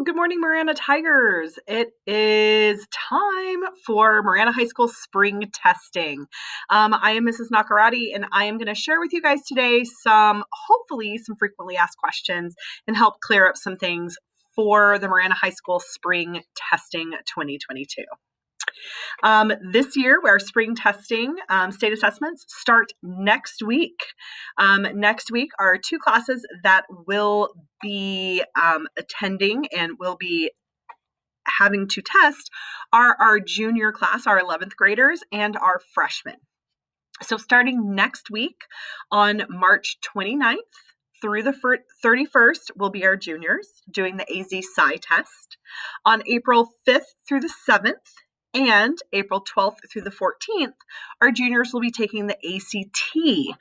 Good morning, Marana Tigers. It is time for Marana High School spring testing. I am Mrs. Nakarati, and I am going to share with you guys today hopefully some frequently asked questions and help clear up some things for the Marana High School spring testing 2022. This year, our spring testing state assessments start next week. Next week are two classes that will be attending and will be having to test are our junior class, our 11th graders, and our freshmen. So starting next week on March 29th through the 31st will be our juniors doing the AZ Sci test. On April 5th through the 7th and April 12th through the 14th, our juniors will be taking the ACT,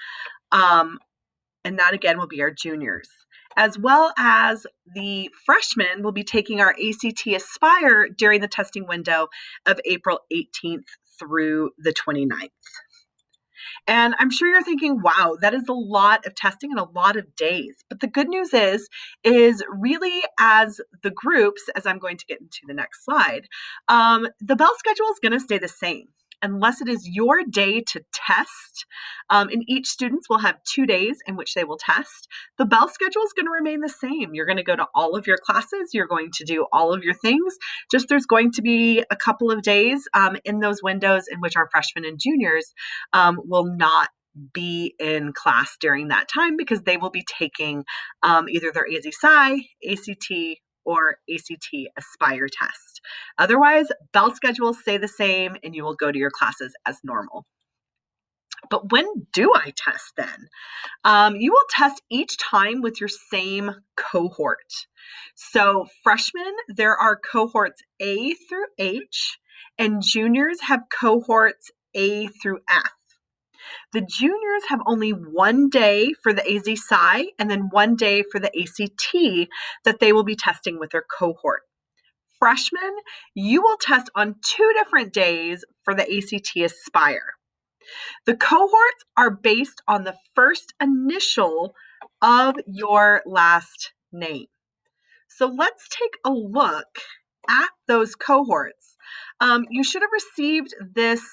and that again will be our juniors. As well as the freshmen will be taking our ACT Aspire during the testing window of April 18th through the 29th. And I'm sure you're thinking, wow, that is a lot of testing and a lot of days. But the good news is really as the groups, as I'm going to get into the next slide, the bell schedule is going to stay the same unless it is your day to test. And each students will have 2 days in which they will test. The bell schedule is going to remain the same. You're going to go to all of your classes. You're going to do all of your things. Just there's going to be a couple of days in those windows in which our freshmen and juniors will not be in class during that time because they will be taking either their AZ Sci, ACT, or ACT Aspire test. Otherwise, bell schedules stay the same and you will go to your classes as normal. But when do I test then? You will test each time with your same cohort. So freshmen, there are cohorts A through H, and juniors have cohorts A through F. The juniors have only 1 day for the AZ Sci and then 1 day for the ACT that they will be testing with their cohort. Freshmen, you will test on 2 different days for the ACT Aspire. The cohorts are based on the first initial of your last name. So let's take a look at those cohorts. You should have received this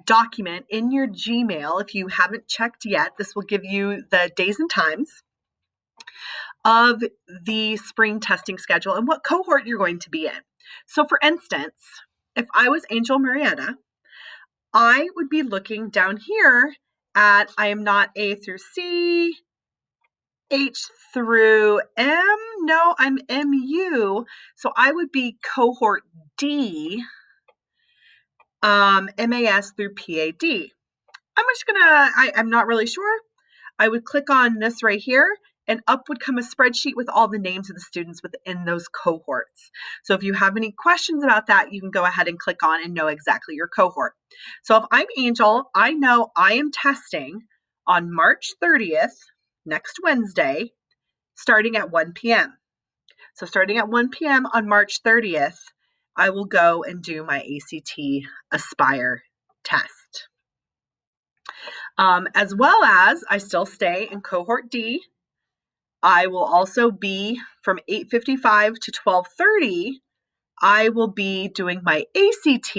document in your Gmail. If you haven't checked yet, this will give you the days and times of the spring testing schedule and what cohort you're going to be in. So for instance, if I was Angel Marietta, I would be looking down here at, I am not A through C, H through M, no, I'm MU, so I would be cohort D, MAS through PAD. I'm not really sure. I would click on this right here, and up would come a spreadsheet with all the names of the students within those cohorts. So if you have any questions about that, you can go ahead and click on and know exactly your cohort. So if I'm Angel, I know I am testing on March 30th, next Wednesday, starting at 1 p.m. So starting at 1 p.m. on March 30th, I will go and do my ACT Aspire test. As well as I still stay in cohort D. I will also be from 8:55 to 12:30. I will be doing my ACT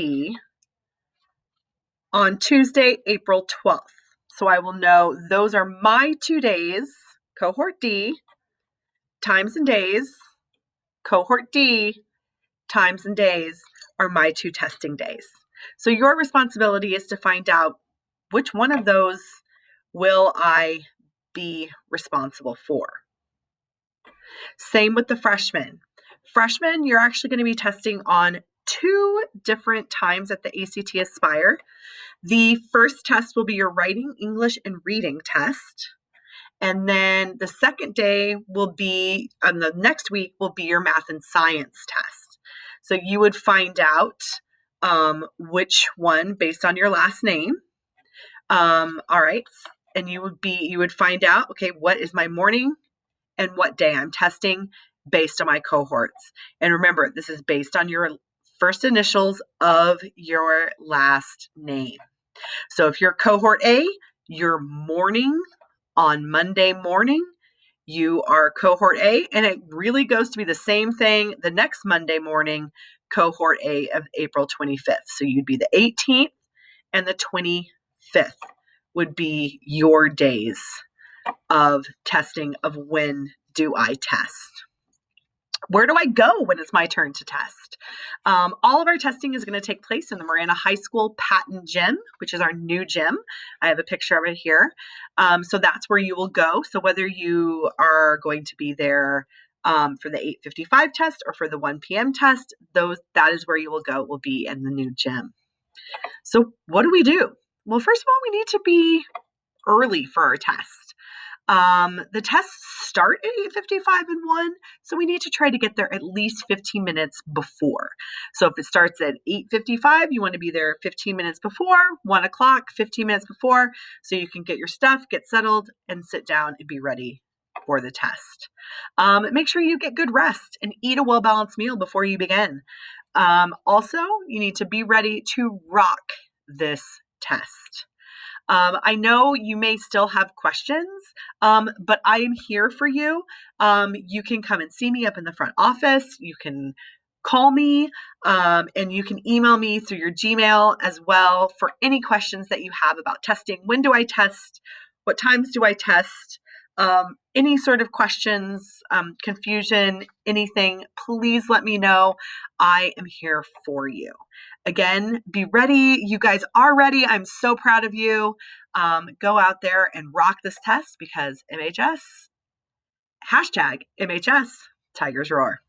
on Tuesday, April 12th. So I will know those are my 2 days, cohort D, times and days, cohort D, times and days are my 2 testing days. So your responsibility is to find out which one of those will I be responsible for. Same with the freshmen. Freshmen, you're actually going to be testing on 2 different times at the ACT Aspire. The first test will be your writing, English, and reading test. And then the second day will be, on the next week, will be your math and science test. So you would find out which one based on your last name. All right. And you would find out, okay, what is my morning and what day I'm testing based on my cohorts. And remember, this is based on your first initials of your last name. So if you're cohort A, your morning on Monday morning you are cohort A, and it really goes to be the same thing the next Monday morning, cohort A of April 25th. So you'd be the 18th and the 25th would be your days of testing of when do I test. Where do I go when it's my turn to test? All of our testing is going to take place in the Marana High School Patton Gym, which is our new gym. I have a picture of it here. So that's where you will go. So whether you are going to be there for the 8:55 test or for the 1 p.m. test, that is where you will go. It will be in the new gym. So what do? Well, first of all, we need to be early for our test. The tests start at 8:55 and 1, so we need to try to get there at least 15 minutes before. So if it starts at 8:55, you want to be there 15 minutes before, 1 o'clock, 15 minutes before, so you can get your stuff, get settled, and sit down and be ready for the test. Make sure you get good rest and eat a well-balanced meal before you begin. Also, you need to be ready to rock this test. I know you may still have questions, but I am here for you. You can come and see me up in the front office. You can call me, and you can email me through your Gmail as well for any questions that you have about testing. When do I test? What times do I test? Any sort of questions, confusion, anything, please let me know. I am here for you. Again, be ready. You guys are ready. I'm so proud of you. Go out there and rock this test because MHS, hashtag MHS, Tigers Roar.